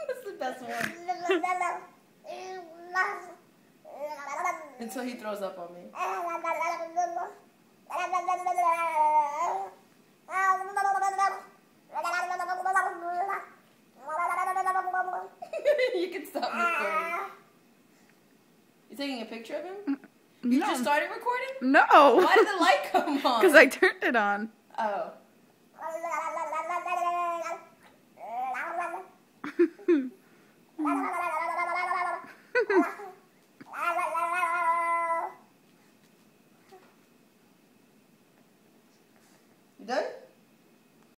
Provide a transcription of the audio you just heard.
That's the best one. Until he throws up on me. You can stop recording. You taking a picture of him? You just started recording? No. Why did the light come on? Because I turned it on. Oh.